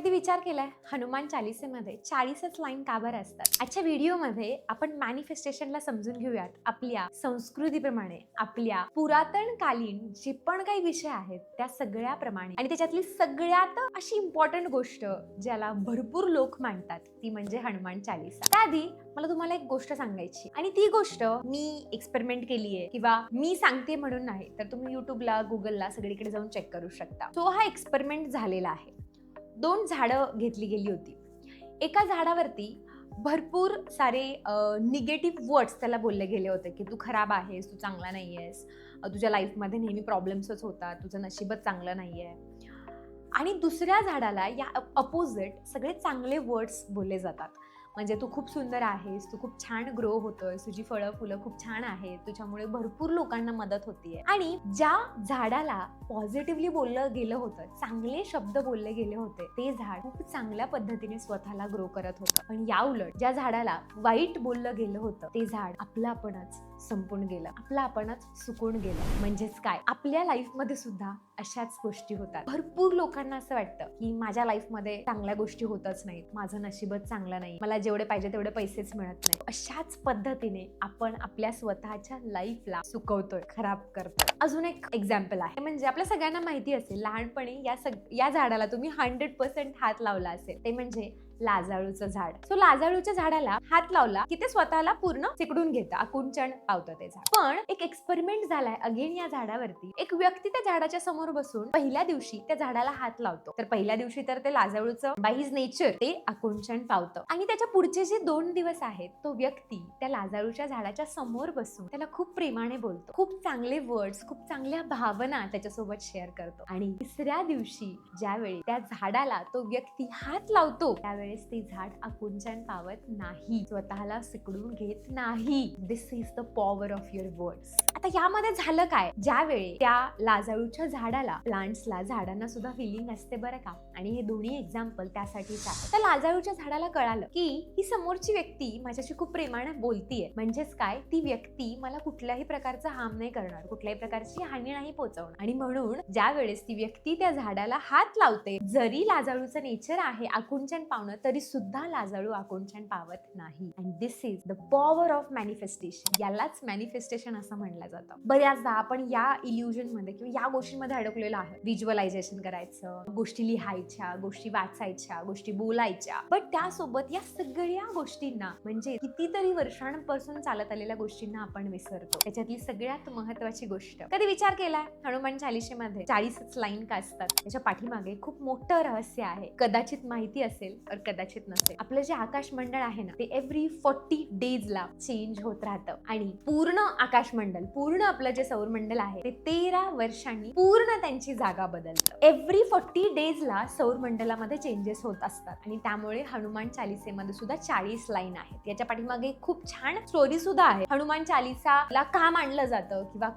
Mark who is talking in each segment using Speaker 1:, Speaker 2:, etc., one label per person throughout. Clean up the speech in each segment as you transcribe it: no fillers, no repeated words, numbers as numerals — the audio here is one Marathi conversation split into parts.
Speaker 1: कधी विचार केलाय हनुमान चालीसेमध्ये 40च लाईन का बरं असतात? आजच्या व्हिडिओमध्ये आपण मॅनिफेस्टेशनला समजून घेऊयात आपल्या संस्कृतीप्रमाणे, आपल्या पुरातनकालीन जे पण काही विषय आहेत त्या सगळ्याप्रमाणे, आणि त्याच्यातली सगळ्यात अशी इम्पॉर्टंट गोष्ट ज्याला भरपूर लोक मानतात ती म्हणजे हनुमान चालीसा. त्याआधी मला तुम्हाला एक गोष्ट सांगायची, आणि ती गोष्ट मी एक्सपेरिमेंट केली आहे किंवा मी सांगते म्हणून नाही, तर तुम्ही युट्यूबला, गुगलला सगळीकडे जाऊन चेक करू शकता. सो हा एक्सपेरिमेंट झालेला आहे. 2 झाडं घेतली गेली होती. एका झाडावरती भरपूर सारे निगेटिव्ह वर्ड्स त्याला बोलले गेले होते की तू खराब आहेस, तू चांगला नाही आहेस, तुझ्या लाईफमध्ये नेहमी प्रॉब्लेम्सच होतात, तुझं नशीबच चांगलं नाही आहे. आणि दुसऱ्या झाडाला या अपोजिट सगळे चांगले वर्ड्स बोलले जातात. म्हणजे तू खूप सुंदर आहेस, तू खूप छान ग्रो होतोयस, तुझी फळं फुलं खूप छान आहेत, तुझ्यामुळे भरपूर लोकांना मदत होतीये. आणि ज्या झाडाला पॉझिटिव्हली बोललं गेलं होतं, चांगले शब्द बोलले गेले होते, ते झाड खूप चांगल्या पद्धतीने स्वतःला ग्रो करत होतं. पण या उलट ज्या झाडाला वाईट बोललं गेलं होतं, ते झाड आपलं आपणच संपून गेलं, आपलं आपणच सुकून गेलं. म्हणजेच काय, आपल्या लाईफमध्ये सुद्धा अशाच गोष्टी होतात. भरपूर लोकांना असं वाटतं की माझ्या लाईफमध्ये चांगल्या गोष्टी होतच नाहीत, माझं नशीबच चांगलं नाही, मला जेवढे पाहिजे तेवढे पैसेच मिळत नाही. अशाच पद्धतीने आपण आपल्या स्वतःच्या लाईफला सुकवतोय, खराब करतोय. अजून एक एक्झाम्पल आहे, म्हणजे आपल्या सगळ्यांना माहिती असेल, लहानपणी या झाडाला तुम्ही 100% हात लावला असेल, ते म्हणजे लाजाळूचं झाड. सो लाजाळूच्या झाडाला हात लावला की ते स्वतःला पूर्ण चिकडून घेतं, आकुंचन पावतं ते झाड. पण एक एक्सपेरिमेंट झालाय अगेन या झाडावरती. एक व्यक्ती त्या झाडाच्या समोर बसून पहिल्या दिवशी त्या झाडाला हात लावतो. तर पहिल्या दिवशी तर ते लाजाळूचं बाय हिज नेचर ते आकुंचन पावतं, आणि त्याच्या पुढचे जे 2 दिवस आहेत तो व्यक्ती त्या लाजाळूच्या झाडाच्या समोर बसून त्याला खूप प्रेमाने बोलतो, खूप चांगले वर्ड्स, खूप चांगल्या भावना त्याच्यासोबत शेअर करतो. आणि तिसऱ्या दिवशी ज्यावेळी त्या झाडाला तो व्यक्ती हात लावतो त्यावेळेस ते झाड आकुंचन पावत नाही, स्वतःला सिकडून घेत नाही. This is the power of your words. आता यामध्ये झालं काय, ज्यावेळी त्या लाजाळूच्या झाडाला, प्लांट्सला, झाडांना सुद्धा फिलिंग असते बरं का, आणि हे दोन्ही एक्झाम्पल त्यासाठीच आहे. त्या लाजाळूच्या झाडाला कळालं की ही समोरची व्यक्ती माझ्याशी खूप प्रेमाने बोलतीये, म्हणजेच काय, ती व्यक्ती मला कुठल्याही प्रकारचा हार्म नाही करणार, कुठल्याही प्रकारची हानी नाही पोहोचवणार. आणि म्हणून ज्या वेळेस ती व्यक्ती त्या झाडाला हात लावते, जरी लाजाळूचं नेचर आहे आकुंचन पावणं, तरी सुद्धा लाजाळू आकुंचन पावत नाही. And this is the power of manifestation. यालाच मॅनिफेस्टेशन असं म्हणलं जातं. बऱ्याचदा आपण या इल्युजन मध्ये किंवा या गोष्टींमध्ये अडकलेलो आहे. व्हिज्युअलायझेशन करायचं, गोष्टी लिहायच्या, गोष्टी वाचायच्या, गोष्टी बोलायच्या, बट त्यासोबत या सगळ्या गोष्टींना, म्हणजे कितीतरी वर्षांपासून चालत आलेल्या गोष्टींना आपण विसरतो. त्याच्यातली सगळ्यात महत्वाची गोष्ट, कधी विचार केलाय हनुमान चालीसेमध्ये 40च लाईन का असतात? त्याच्या पाठीमागे खूप मोठं रहस्य आहे. कदाचित माहिती असेल तर कदाचित नसेल. आपलं जे आकाश मंडळ आहे ना, ते एव्हरी 40 डेजला चेंज होत राहतं, आणि पूर्ण आकाश मंडल, पूर्ण आपलं जे सौरमंडल आहे ते 13 वर्षांनी पूर्ण त्यांची जागा बदलतं. एव्हरी 40 डेजला सौरमंडलामध्ये चेंजेस होत असतात, आणि त्यामुळे हनुमान चालीसेमध्ये सुद्धा 40 लाईन आहेत. याच्या पाठीमागे खूप छान स्टोरी सुद्धा आहे. हनुमान चालीसाला का मानलं जातं किंवा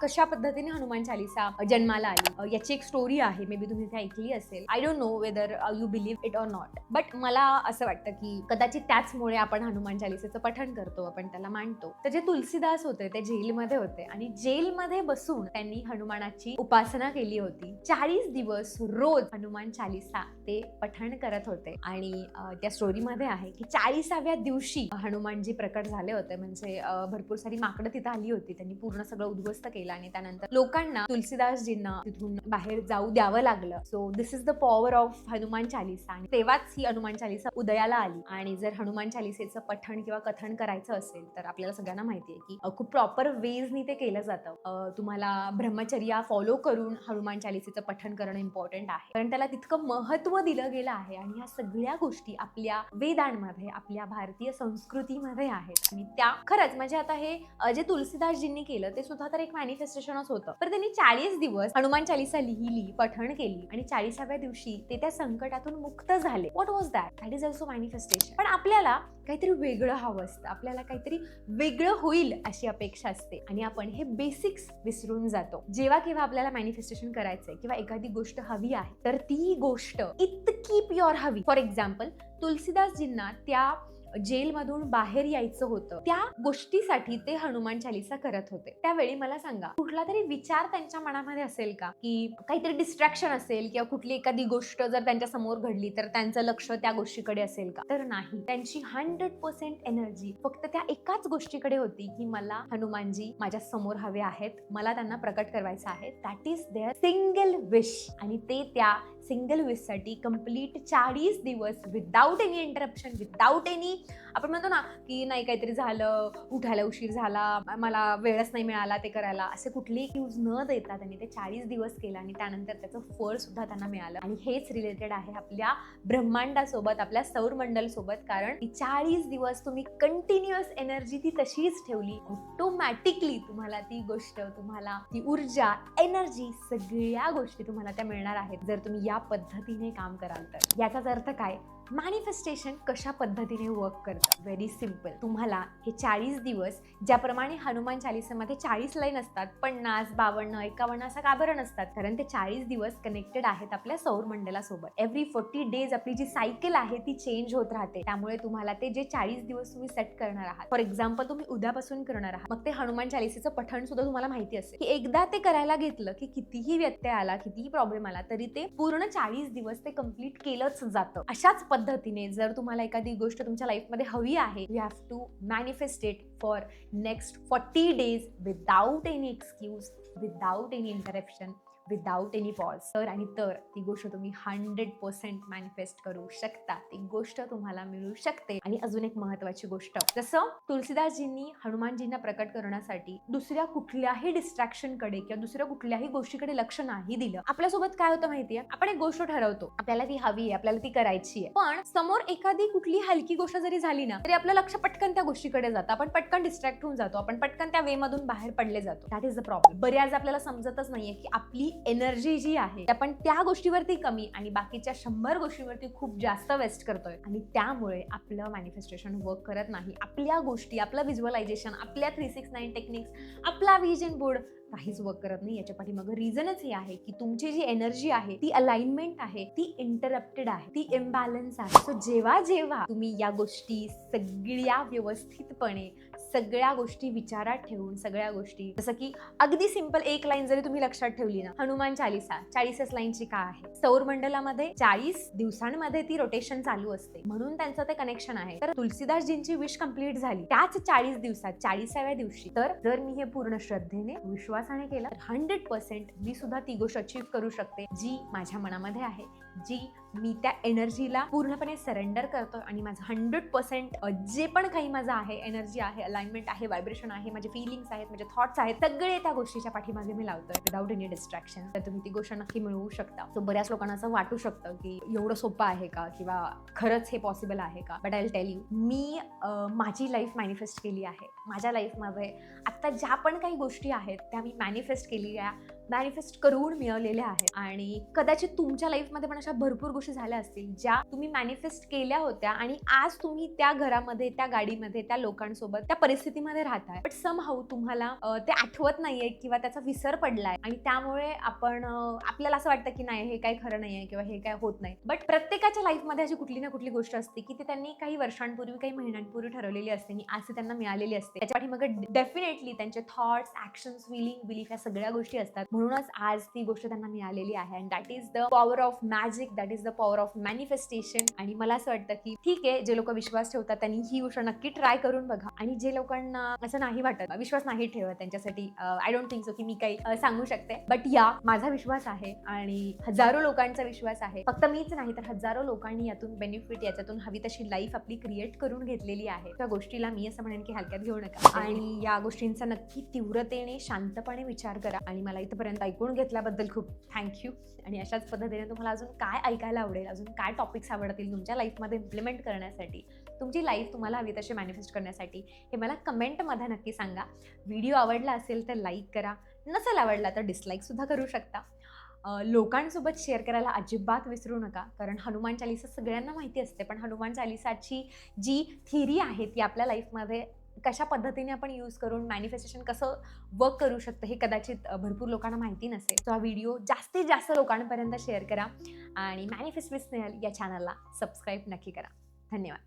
Speaker 1: कशा पद्धतीने हनुमान चालीसा जन्माला आली, याची एक स्टोरी आहे. मे बी तुम्ही ती ऐकली असेल. I don't know whether you believe it or not, but मला असं वाटतं की कदाचित त्याचमुळे आपण हनुमान चालीसेचं पठण करतो, आपण त्याला मानतो. तर जे तुलसीदास होते ते जेलमध्ये होते, आणि जेलमध्ये बसून त्यांनी हनुमानाची उपासना केली होती. 40 दिवस रोज हनुमान चालीसा ते पठण करत होते. आणि त्या स्टोरीमध्ये आहे की 40व्या दिवशी हनुमानजी प्रकट झाले होते. म्हणजे भरपूर सारी माकडं तिथं आली होती, त्यांनी पूर्ण सगळं उद्ध्वस्त केलं, आणि त्यानंतर लोकांना, तुलसीदासजींना तिथून बाहेर जाऊ द्यावं लागलं. So this is the power of Hanuman Chalisa, आणि तेव्हाच ही हनुमान चालीसा उदयाला आली. आणि जर हनुमान चालीसेचं पठण किंवा कथन करायचं असेल तर आपल्याला सगळ्यांना माहिती आहे की खूप प्रॉपर वेजनी ते केलं जातं. तुम्हाला ब्रह्मचर्या फॉलो करून हनुमान चालीसेचं पठण करणं इम्पॉर्टंट आहे, कारण त्याला तितकं महत्व दिलं गेलं आहे. आणि ह्या सगळ्या गोष्टी आपल्या वेदांमध्ये, आपल्या भारतीय संस्कृतीमध्ये आहेत. आणि त्या खरंच म्हणजे आता हे जे तुलसीदासजींनी केलं ते सुद्धा तर एक मॅनिफेस्टेशनच होतं. तर त्यांनी 40 दिवस हनुमान चालीसा लिहिली, पठण केली, आणि 40व्या दिवशी ते त्या संकटातून मुक्त झाले. What was that? That is also manifestation. पण आपल्याला काहीतरी वेगळं हवं असतं, आपल्याला काहीतरी वेगळं होईल अशी अपेक्षा असते, आणि आपण हे बेसिक्स विसरून जातो. जेव्हा केव्हा आपल्याला मॅनिफेस्टेशन करायचंय किंवा एखादी गोष्ट हवी आहे, तर ती गोष्ट इतकी प्युअर हवी. फॉर एक्झाम्पल, तुलसीदासजींना त्या जेलमधून बाहेर यायचं होतं, त्या गोष्टीसाठी ते हनुमान चालीसा करत होते. त्यावेळी मला सांगा, कुठला तरी विचार त्यांच्या मनामध्ये असेल का, की काहीतरी डिस्ट्रॅक्शन असेल किंवा कुठली एखादी गोष्ट जर त्यांच्या समोर घडली तर त्यांचं लक्ष त्या गोष्टीकडे असेल का? तर नाही. त्यांची 100% एनर्जी फक्त त्या एकाच गोष्टीकडे होती, की मला हनुमानजी माझ्या समोर हवे आहेत, मला त्यांना प्रकट करायचं आहे. That is their single wish. आणि ते त्या सिंगल विश साठी कंप्लीट 40 दिवस without any interruption, without any, आपण म्हणतो ना की नाही काहीतरी झालं, उठायला उशीर झाला, मला वेळच नाही मिळाला ते करायला, असे कुठलेही एक्सक्यूज न देता त्यांनी ते 40 दिवस केलं आणि त्यानंतर त्याचं फळ सुद्धा त्यांना मिळालं. आणि हेच रिलेटेड आहे आपल्या ब्रह्मांडासोबत, आपल्या सौरमंडल सोबत. कारण ती 40 दिवस तुम्ही कंटिन्युअस एनर्जी ती तशीच ठेवली, ऑटोमॅटिकली तुम्हाला ती गोष्ट, तुम्हाला ती ऊर्जा, एनर्जी, सगळ्या गोष्टी तुम्हाला त्या मिळणार आहेत जर तुम्ही या पद्धतीने काम कराल तर. याचाच अर्थ काय? मॅनिफेस्टेशन कशा पद्धतीने वर्क करतं? Very simple. तुम्हाला हे 40 दिवस, ज्याप्रमाणे हनुमान चालीसेमध्ये 40 लाईन असतात, 50, 52, 51 असं का बरं नसतात? कारण ते 40 दिवस कनेक्टेड आहेत आपल्या सौरमंडलासोबत. एव्हरी 40 डेज आपली जी सायकल आहे ती चेंज होत राहते. त्यामुळे तुम्हाला ते जे 40 दिवस तुम्ही सेट करणार आहात, फॉर एक्झाम्पल तुम्ही उद्यापासून करणार आहात, मग ते हनुमान चालीसेचं पठण सुद्धा तुम्हाला माहिती असेल, की एकदा ते करायला घेतलं की कितीही व्यत्यय आला, कितीही प्रॉब्लेम आला, तरी ते पूर्ण 40 दिवस ते कम्प्लीट केलंच जातं. अशाच पद्धतीने जर तुम्हाला एखादी गोष्ट तुमच्या लाईफमध्ये हवी आहे, you have to manifest it for next 40 days without any excuse, without any interruption, without any pause. तर ती गोष्ट तुम्ही 100% मॅनिफेस्ट करू शकता. ती गोष्ट तुम्हाला मिळू शकते. आणि अजून एक महत्वाची गोष्ट, जसं तुलसीदासजींनी हनुमानजींना प्रकट करण्यासाठी दुसऱ्या कुठल्याही डिस्ट्रॅक्शनकडे किंवा दुसऱ्या कुठल्याही गोष्टीकडे लक्ष नाही दिलं. आपल्यासोबत काय होतं माहितीये, आपण एक गोष्ट ठरवतो, आपल्याला ती हवी आहे, आपल्याला ती करायची आहे, पण समोर एखादी कुठली हलकी गोष्ट जरी झाली ना, तरी आपलं लक्ष पटकन त्या गोष्टीकडे जातं, आपण पटकन डिस्ट्रॅक्ट होऊन जातो, आपण पटकन त्या वे मधून बाहेर पडले जातो. That is the problem. बऱ्याच आपल्याला समजतच नाहीये की आपली एनर्जी जी आहे आपण त्या गोष्टीवरती कमी आणि बाकीच्या 100 गोष्टींवरती खूप जास्त वेस्ट करतोय. आणि त्यामुळे आपलं मॅनिफेस्टेशन वर्क करत नाही. आपल्या गोष्टी, आपलं व्हिज्युअलायझेशन, आपल्या 369 टेक्निक्स, आपला विजन बोर्ड काहीच वर्क करत नाही. याच्या पाठीमागे रिझनच हे आहे की तुमची जी एनर्जी आहे, ती अलाइनमेंट आहे, ती इंटरप्टेड आहे, ती इम्बॅलन्स आहे. सो जेव्हा जेव्हा तुम्ही या गोष्टी सगळ्या व्यवस्थितपणे, सगळ्या गोष्टी विचारात ठेवून, सगळ्या गोष्टी, जसं की अगदी सिंपल एक लाईन जरी तुम्ही लक्षात ठेवली ना, हनुमान चालीसा 40 लाईनची का आहे? सौरमंडलामध्ये 40 दिवसांमध्ये ती रोटेशन चालू असते, म्हणून त्यांचं ते कनेक्शन आहे. तर तुलसीदासजींची विश कंप्लीट झाली त्याच 40 दिवसात, 40व्या दिवशी. तर जर मी हे पूर्ण श्रद्धेने, विश्वासाने केलं तर 100% मी सुद्धा ती गोष्ट अचीव करू शकते जी माझ्या मनामध्ये आहे, जी मी त्या एनर्जीला पूर्णपणे सरेंडर करतो. आणि माझं 100% जे पण काही माझं आहे, एनर्जी आहे, अलाइनमेंट आहे, व्हायब्रेशन आहे, माझे फिलिंग्स आहेत, माझे थॉट्स आहेत, सगळे त्या गोष्टीच्या पाठीमागे मी लावतोय विदाउट एनी डिस्ट्रॅक्शन. तर तुम्ही ती गोष्ट नक्की मिळवू शकता. तो बऱ्याच लोकांना असं वाटू शकतं की एवढं सोपं आहे का, किंवा खरंच हे पॉसिबल आहे का? But I will tell you, मी माझी लाईफ मॅनिफेस्ट केली आहे. माझ्या लाईफमध्ये आता ज्या पण काही गोष्टी आहेत त्या मी मॅनिफेस्ट केलेल्या, मॅनिफेस्ट करून मिळवलेल्या आहेत. आणि कदाचित तुमच्या लाईफमध्ये पण अशा भरपूर गोष्टी झाल्या असतील ज्या तुम्ही मॅनिफेस्ट केल्या होत्या आणि आज तुम्ही त्या घरामध्ये, त्या गाडीमध्ये, त्या लोकांसोबत, त्या परिस्थितीमध्ये राहताय. बट समहाऊ तुम्हाला ते आठवत नाहीये किंवा त्याचा विसर पडलाय आणि त्यामुळे आपल्याला असं वाटतं की नाही, हे काही खरं नाहीये किंवा हे काय होत नाही. बट प्रत्येकाच्या लाईफमध्ये अशी कुठली ना कुठली गोष्ट असते की ती त्यांनी काही वर्षांपूर्वी, काही महिन्यांपूर्वी ठरवलेली असते आणि आज ती त्यांना मिळालेली असते. त्याच्या पाठीमागे डेफिनेटली त्यांचे थॉट्स, ऍक्शन्स, फिलिंग, बिलीफ या सगळ्या गोष्टी असतात. म्हणूनच आज ती गोष्ट त्यांना मिळालेली आहे. And that is the power of magic, that is the power of manifestation. आणि मला असं वाटतं की ठीक आहे, जे लोक विश्वास ठेवतात त्यांनी ही गोष्ट नक्की ट्राय करून बघा. आणि जे लोकांना असं नाही वाटत, विश्वास नाही ठेवत, त्यांच्यासाठी आय डोंट थिंक सो की मी काही सांगू शकते. बट या, माझा विश्वास आहे आणि हजारो लोकांचा विश्वास आहे. फक्त मीच नाही तर हजारो लोकांनी यातून बेनिफिट, याच्यातून हवी तशी लाईफ आपली क्रिएट करून घेतलेली आहे. त्या गोष्टीला मी असं म्हणेन की हलक्यात घेऊ नका आणि या गोष्टींचा नक्की तीव्रतेने, शांतपणे विचार करा. आणि मला इथपर्यंत ऐकून घेतल्याबद्दल खूप थँक्यू. आणि अशाच पद्धतीने तुम्हाला अजून काय ऐकायला आवडेल, अजून काय टॉपिक्स आवडतील तुमच्या लाईफमध्ये इम्प्लिमेंट करण्यासाठी, तुमची लाईफ तुम्हाला हवी तशी मॅनिफेस्ट करण्यासाठी, हे मला कमेंटमध्ये नक्की सांगा. व्हिडिओ आवडला असेल तर लाईक करा, नसेल आवडला तर डिसलाईक सुद्धा करू शकता. लोकांसोबत शेअर करायला अजिबात विसरू नका. कारण हनुमान चालीसा सगळ्यांना माहिती असते, पण हनुमान चालीसाची जी थिअरी आहे ती आपल्या लाईफमध्ये कशा पद्धतीने आपण यूज करून मॅनिफेस्टेशन कसं वर्क करू शकतं हे कदाचित भरपूर लोकांना माहिती नसेल. तो हा व्हिडिओ जास्तीत जास्त लोकांपर्यंत शेअर करा आणि मॅनिफेस्ट विथ स्नेहल या चॅनलला सबस्क्राईब नक्की करा. धन्यवाद.